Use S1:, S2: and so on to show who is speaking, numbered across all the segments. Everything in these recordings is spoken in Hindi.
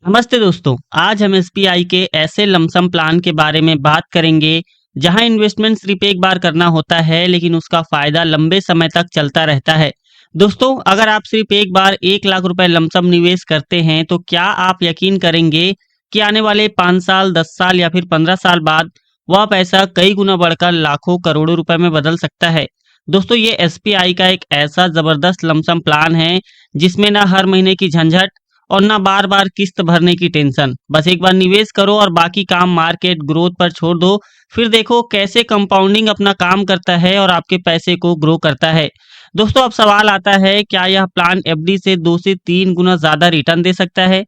S1: नमस्ते दोस्तों। आज हम एसबीआई के ऐसे लमसम प्लान के बारे में बात करेंगे जहां इन्वेस्टमेंट सिर्फ एक बार करना होता है लेकिन उसका फायदा लंबे समय तक चलता रहता है। दोस्तों, अगर आप सिर्फ एक बार 1 लाख रुपए लमसम निवेश करते हैं तो क्या आप यकीन करेंगे कि आने वाले 5 साल, 10 साल या फिर 15 साल बाद वह पैसा कई गुना बढ़कर लाखों करोड़ों रुपए में बदल सकता है। दोस्तों, ये एसबीआई का एक ऐसा जबरदस्त लमसम प्लान है जिसमें ना हर महीने की झंझट और ना बार बार किस्त भरने की टेंशन। बस एक बार निवेश करो और बाकी काम मार्केट ग्रोथ पर छोड़ दो। फिर देखो कैसे कंपाउंडिंग अपना काम करता है और आपके पैसे को ग्रो करता है। दोस्तों, अब सवाल आता है, क्या यह प्लान एफडी से 2 से 3 गुना ज्यादा रिटर्न दे सकता है?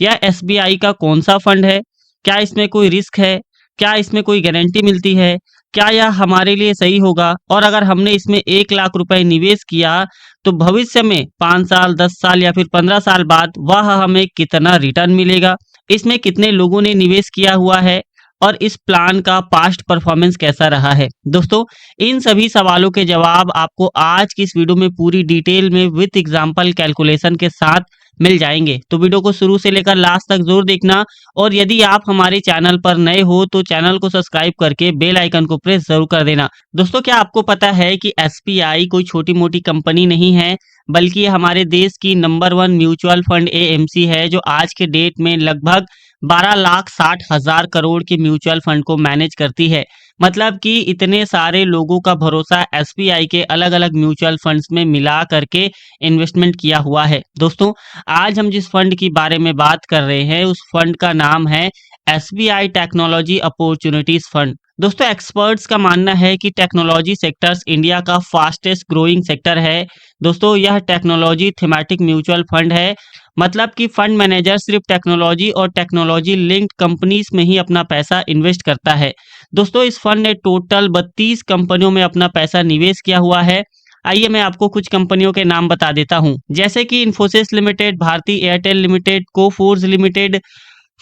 S1: यह एसबीआई का कौन सा फंड है? क्या इसमें कोई रिस्क है? क्या इसमें कोई गारंटी मिलती है? क्या यह हमारे लिए सही होगा? और अगर हमने इसमें 1 लाख रुपए निवेश किया तो भविष्य में 5 साल, 10 साल या फिर 15 साल बाद वह हमें कितना रिटर्न मिलेगा? इसमें कितने लोगों ने निवेश किया हुआ है और इस प्लान का पास्ट परफॉर्मेंस कैसा रहा है? दोस्तों, इन सभी सवालों के जवाब आपको आज की इस वीडियो में पूरी डिटेल में विथ एग्जांपल कैलकुलेशन के साथ मिल जाएंगे। तो वीडियो को शुरू से लेकर लास्ट तक जरूर देखना। और यदि आप हमारे चैनल पर नए हो तो चैनल को सब्सक्राइब करके बेल आइकन को प्रेस जरूर कर देना। दोस्तों, क्या आपको पता है कि एसबीआई कोई छोटी मोटी कंपनी नहीं है, बल्कि ये हमारे देश की नंबर 1 म्यूचुअल फंड एएमसी है जो आज के डेट में लगभग 12,60,000 करोड़ के म्यूचुअल फंड को मैनेज करती है। मतलब कि इतने सारे लोगों का भरोसा एसबीआई के अलग अलग म्यूचुअल फंड्स में मिला करके इन्वेस्टमेंट किया हुआ है। दोस्तों, आज हम जिस फंड की बारे में बात कर रहे हैं उस फंड का नाम है एसबीआई टेक्नोलॉजी अपॉर्चुनिटीज फंड। दोस्तों, एक्सपर्ट्स का मानना है कि टेक्नोलॉजी सेक्टर्स इंडिया का फास्टेस्ट ग्रोइंग सेक्टर है। दोस्तों, यह टेक्नोलॉजी थीमेटिक म्यूचुअल फंड है। मतलब कि फंड मैनेजर सिर्फ टेक्नोलॉजी और टेक्नोलॉजी लिंक्ड कंपनीज में ही अपना पैसा इन्वेस्ट करता है। दोस्तों, इस फंड ने टोटल 32 कंपनियों में अपना पैसा निवेश किया हुआ है। आइए मैं आपको कुछ कंपनियों के नाम बता देता हूं, जैसे कि Infosys limited, Bharti Airtel limited, Coforge limited,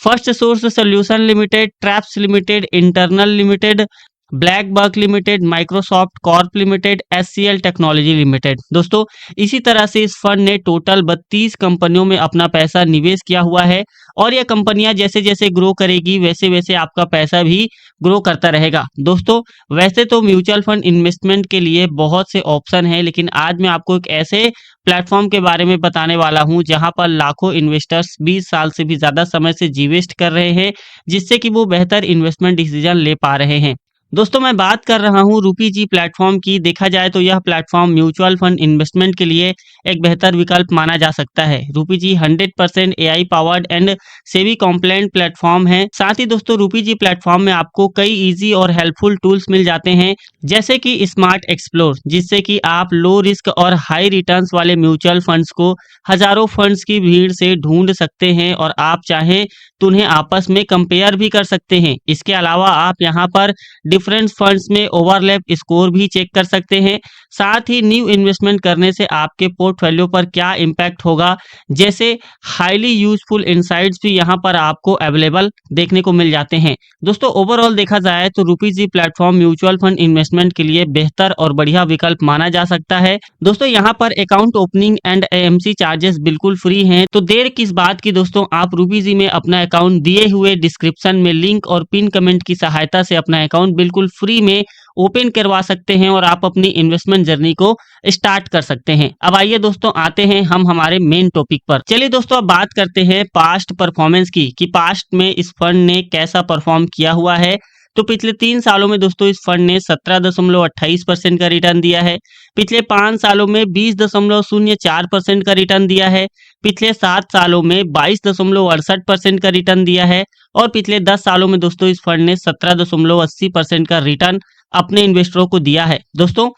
S1: first source solution limited, traps limited, internal limited, black buck limited, Microsoft corp limited, HCL technology limited. दोस्तों, इसी तरह से इस फंड ने टोटल 32 कंपनियों में अपना पैसा निवेश किया हुआ है। और ये कंपनियां जैसे जैसे ग्रो करेगी वैसे वैसे आपका पैसा भी ग्रो करता रहेगा। दोस्तों, वैसे तो म्यूचुअल फंड इन्वेस्टमेंट के लिए बहुत से ऑप्शन हैं, लेकिन आज मैं आपको एक ऐसे प्लेटफॉर्म के बारे में बताने वाला हूं जहां पर लाखों इन्वेस्टर्स 20 साल से भी ज्यादा समय से जीवेस्ट कर रहे हैं, जिससे कि वो बेहतर इन्वेस्टमेंट डिसीजन ले पा रहे हैं। दोस्तों, मैं बात कर रहा हूं रूपी जी प्लेटफॉर्म की। देखा जाए तो यह प्लेटफॉर्म म्यूचुअल फंड इन्वेस्टमेंट के लिए एक बेहतर विकल्प माना जा सकता है। रूपी जी 100% एआई पावर्ड एंड सेवी कॉम्प्लायंट प्लेटफॉर्म है। साथ ही दोस्तों, रूपी जी प्लेटफॉर्म में आपको कई इजी और हेल्पफुल टूल्स मिल जाते हैं, जैसे कि स्मार्ट एक्सप्लोर, जिससे कि आप लो रिस्क और हाई रिटर्न्स वाले म्यूचुअल फंड्स को हजारों फंड्स की भीड़ से ढूंढ सकते हैं और आप चाहें तो उन्हें आपस में कंपेयर भी कर सकते हैं। इसके अलावा आप यहाँ पर डिफरेंट फंड्स में ओवरलैप स्कोर भी चेक कर सकते हैं। साथ ही न्यू इन्वेस्टमेंट करने से आपके पोर्टफोलियो पर क्या इम्पैक्ट होगा, जैसे हाईली यूजफुल इनसाइट्स भी यहाँ पर आपको अवेलेबल देखने को मिल जाते हैं। दोस्तों, ओवरऑल देखा जाए तो रूपीजी प्लेटफॉर्म म्यूचुअल फंड इन्वेस्टमेंट के लिए बेहतर और बढ़िया विकल्प माना जा सकता है। दोस्तों, यहाँ पर account opening and AMC charges बिल्कुल फ्री हैं, तो देर किस बात की दोस्तों, आप रूपीजी में अपना अकाउंट दिए हुए डिस्क्रिप्शन में लिंक और पिन कमेंट की सहायता से अपना अकाउंट बिल्कुल फ्री में ओपन करवा सकते हैं और आप अपनी इन्वेस्टमेंट जर्नी को स्टार्ट कर सकते हैं। अब आइए दोस्तों, आते हैं हम हमारे मेन टॉपिक पर। चलिए दोस्तों, अब बात करते हैं पास्ट परफॉर्मेंस की, कि पास्ट में इस फंड ने कैसा परफॉर्म किया हुआ है। तो पिछले 3 सालों में दोस्तों इस फंड ने 17.28% का रिटर्न दिया है। पिछले 5 सालों में 20.04% का रिटर्न दिया है। पिछले 7 सालों में 22.68% का रिटर्न दिया है। और पिछले 10 सालों में दोस्तों इस फंड ने 17.80% का रिटर्न अपने इन्वेस्टरों को दिया है। दोस्तों,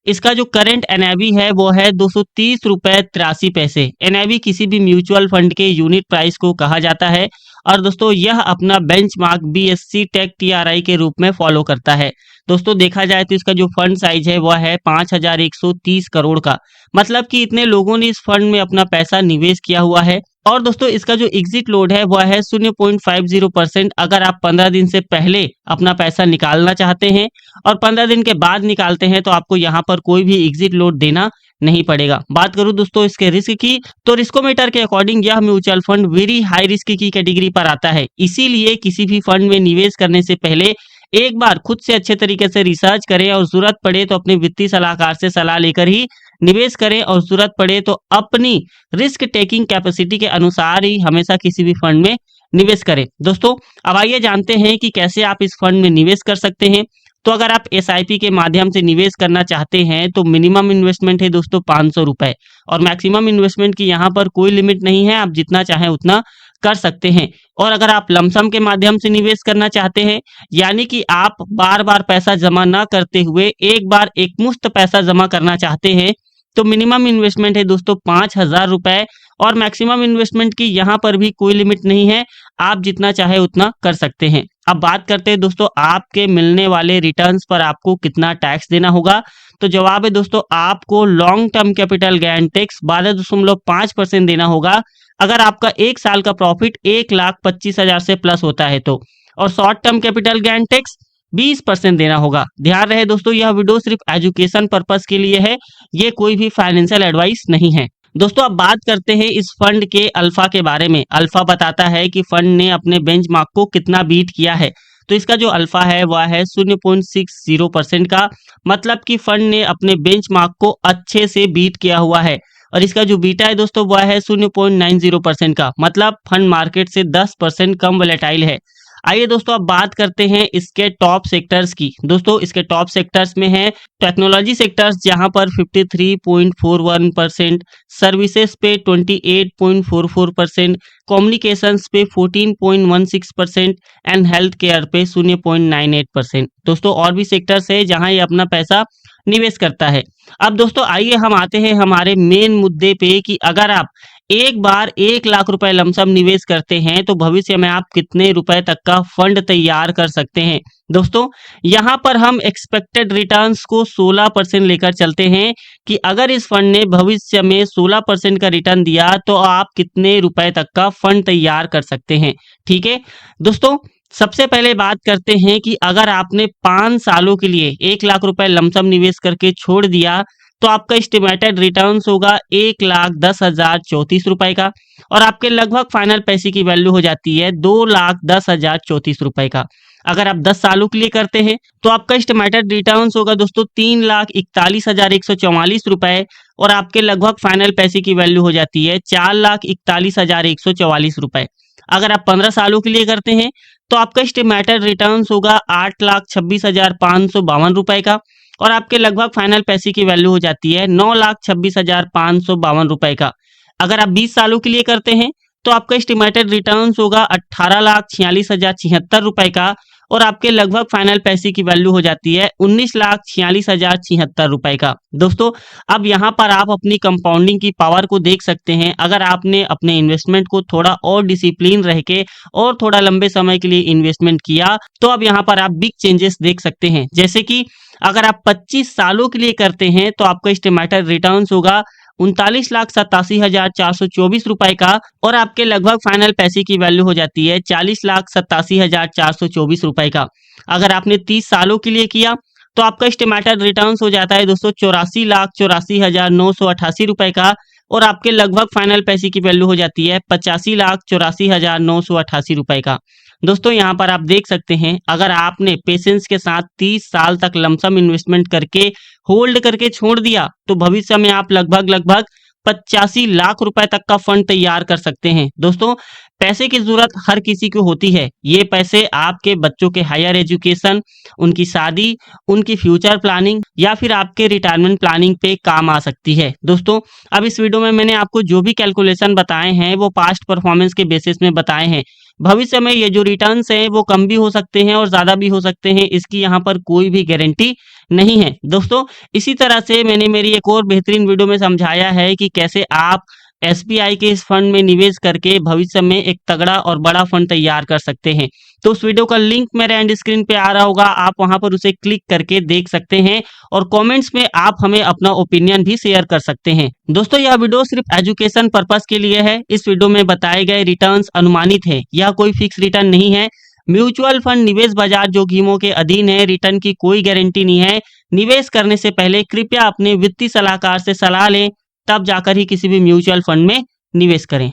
S1: इसका जो करंट एनएवी है वो है 230 रुपए 83 पैसे। एनएवी किसी भी म्यूचुअल फंड के यूनिट प्राइस को कहा जाता है। और दोस्तों, यह अपना बेंचमार्क बीएससी टेक टीआरआई के रूप में फॉलो करता है। दोस्तों, देखा जाए तो इसका जो फंड साइज है वह है 5,130 करोड़ का। मतलब कि इतने लोगों ने इस फंड में अपना पैसा निवेश किया हुआ है। और दोस्तों, इसका जो एग्जिट लोड है वह है 0.50%। अगर आप 15 दिन से पहले अपना पैसा निकालना चाहते हैं और 15 दिन के बाद निकालते हैं तो आपको यहाँ पर कोई भी एग्जिट लोड देना नहीं पड़ेगा। बात करूं दोस्तों इसके रिस्क की, तो रिस्कोमीटर के अकॉर्डिंग यह mutual fund very high risk की कैटेगरी पर आता है। इसीलिए किसी भी फंड में निवेश करने से पहले एक बार खुद से अच्छे तरीके से रिसर्च करें और जरूरत पड़े तो अपने वित्तीय सलाहकार से सलाह लेकर ही निवेश करें, और जरूरत पड़े तो अपनी रिस्क टेकिंग कैपेसिटी के अनुसार ही हमेशा किसी भी फंड में निवेश करें। दोस्तों अब आइए जानते हैं कि कैसे आप इस फंड में निवेश कर सकते हैं। तो अगर आप एसआईपी के माध्यम से निवेश करना चाहते हैं तो मिनिमम इन्वेस्टमेंट है दोस्तों 500 रुपए, और मैक्सिमम इन्वेस्टमेंट की यहाँ पर कोई लिमिट नहीं है, आप जितना चाहें उतना कर सकते हैं। और अगर आप लमसम के माध्यम से निवेश करना चाहते हैं, यानी कि आप बार बार पैसा जमा ना करते हुए एक बार एक मुश्त पैसा जमा करना चाहते हैं, तो मिनिमम इन्वेस्टमेंट है दोस्तों 5,000 रुपए, और मैक्सिमम इन्वेस्टमेंट की यहाँ पर भी कोई लिमिट नहीं है, आप जितना चाहे उतना कर सकते हैं। अब बात करते हैं दोस्तों आपके मिलने वाले रिटर्न्स पर आपको कितना टैक्स देना होगा। तो जवाब है दोस्तों आपको long term capital gain tax 12.5% देना होगा अगर आपका एक साल का प्रॉफिट 1,25,000 से प्लस होता है तो, और short term capital gain tax 20% देना होगा। ध्यान रहे दोस्तों यह वीडियो सिर्फ एजुकेशन पर्पस के लिए है, ये कोई भी फाइनेंशियल एडवाइस नहीं है। दोस्तों अब बात करते हैं इस फंड के अल्फा के बारे में। अल्फा बताता है कि फंड ने अपने बेंचमार्क को कितना बीट किया है। तो इसका जो अल्फा है वह है 0.60% का, मतलब कि फंड ने अपने बेंचमार्क को अच्छे से बीट किया हुआ है। और इसका जो बीटा है दोस्तों वह है 0.90% का, मतलब फंड मार्केट से 10% कम वोलेटाइल है। आइए दोस्तों अब बात करते हैं इसके टॉप सेक्टर्स की। दोस्तों इसके टॉप सेक्टर्स में है टेक्नोलॉजी सेक्टर्स जहां पर 53.41%, सर्विसेज पे 28.44%, कम्युनिकेशंस पे 14.16% एंड हेल्थ केयर पे 0.98%। दोस्तों और भी सेक्टर्स है जहां ये अपना पैसा निवेश करता है। अब दोस्तों आइए हम आते हैं हमारे मेन मुद्दे पे कि अगर आप एक बार 1,00,000 रुपए लमसम निवेश करते हैं तो भविष्य में आप कितने रुपए तक का फंड तैयार कर सकते हैं। दोस्तों यहाँ पर हम एक्सपेक्टेड रिटर्न्स को 16% लेकर चलते हैं कि अगर इस फंड ने भविष्य में 16% का रिटर्न दिया तो आप कितने रुपए तक का फंड तैयार कर सकते हैं। ठीक है दोस्तों, सबसे पहले बात करते हैं कि अगर आपने 5 सालों के लिए 1,00,000 रुपए लमसम निवेश करके छोड़ दिया तो आपका एस्टिमेटेड रिटर्न्स होगा 1,10,034 रुपए का, और आपके लगभग फाइनल पैसे की वैल्यू हो जाती है 2,10,034 रुपए का। अगर आप 10 सालों के लिए करते हैं तो आपका एस्टिमेटेड रिटर्न्स होगा दोस्तों 3,41,144 रुपए, और आपके लगभग फाइनल पैसे की वैल्यू हो जाती है 4,41,144 रुपए। अगर आप 15 सालों के लिए करते हैं तो आपका एस्टिमेटेड रिटर्न्स होगा 8,26,552 रुपए का, और आपके लगभग फाइनल पैसे की वैल्यू हो जाती है 9,26,552 रुपए का। अगर आप 20 सालों के लिए करते हैं तो आपका एस्टिमेटेड रिटर्न्स होगा 18,46,076 रुपए का, और आपके लगभग फाइनल पैसे की वैल्यू हो जाती है 19,46,076 रुपए का। दोस्तों अब यहाँ पर आप अपनी कंपाउंडिंग की पावर को देख सकते हैं। अगर आपने अपने इन्वेस्टमेंट को थोड़ा और डिसिप्लिन रह के और थोड़ा लंबे समय के लिए इन्वेस्टमेंट किया तो अब यहाँ पर आप बिग चेंजेस देख सकते हैं। जैसे कि अगर आप 25 सालों के लिए करते हैं तो आपका एस्टिमेटेड रिटर्न्स होगा 39,87,424 रुपए का, और आपके लगभग फाइनल पैसे की वैल्यू हो जाती है 40,87,424 रुपए का। अगर आपने 30 सालों के लिए किया तो आपका एस्टिमेटेड रिटर्न्स हो जाता है दोस्तों 84,84,988 रुपए का, और आपके लगभग फाइनल पैसे की वैल्यू हो जाती है 85,84,988 रुपए का। दोस्तों यहाँ पर आप देख सकते हैं अगर आपने पेशेंस के साथ 30 साल तक लमसम इन्वेस्टमेंट करके होल्ड करके छोड़ दिया तो भविष्य में आप लगभग 85 लाख रुपए तक का फंड तैयार कर सकते हैं। दोस्तों पैसे की जरूरत हर किसी को होती है। ये पैसे आपके बच्चों के हायर एजुकेशन, उनकी शादी, उनकी फ्यूचर प्लानिंग या फिर आपके रिटायरमेंट प्लानिंग पे काम आ सकती है। दोस्तों अब इस वीडियो में मैंने आपको जो भी कैलकुलेशन बताए हैं वो पास्ट परफॉर्मेंस के बेसिस में बताए हैं। भविष्य में ये जो रिटर्न्स हैं वो कम भी हो सकते हैं और ज्यादा भी हो सकते हैं, इसकी यहाँ पर कोई भी गारंटी नहीं है। दोस्तों इसी तरह से मैंने मेरी एक और बेहतरीन वीडियो में समझाया है कि कैसे आप एसबीआई के इस फंड में निवेश करके भविष्य में एक तगड़ा और बड़ा फंड तैयार कर सकते हैं। तो उस वीडियो का लिंक मेरे एंड स्क्रीन पे आ रहा होगा, आप वहां पर उसे क्लिक करके देख सकते हैं, और कमेंट्स में आप हमें अपना ओपिनियन भी शेयर कर सकते हैं। दोस्तों यह वीडियो सिर्फ एजुकेशन पर्पस के लिए है। इस वीडियो में बताए गए रिटर्न्स अनुमानित है, यह कोई फिक्स रिटर्न नहीं है। म्यूचुअल फंड निवेश बाजार जोखिमों के अधीन है, रिटर्न की कोई गारंटी नहीं है, निवेश करने से पहले कृपया अपने वित्तीय सलाहकार से सलाह लें, तब जाकर ही किसी भी म्यूचुअल फंड में निवेश करें।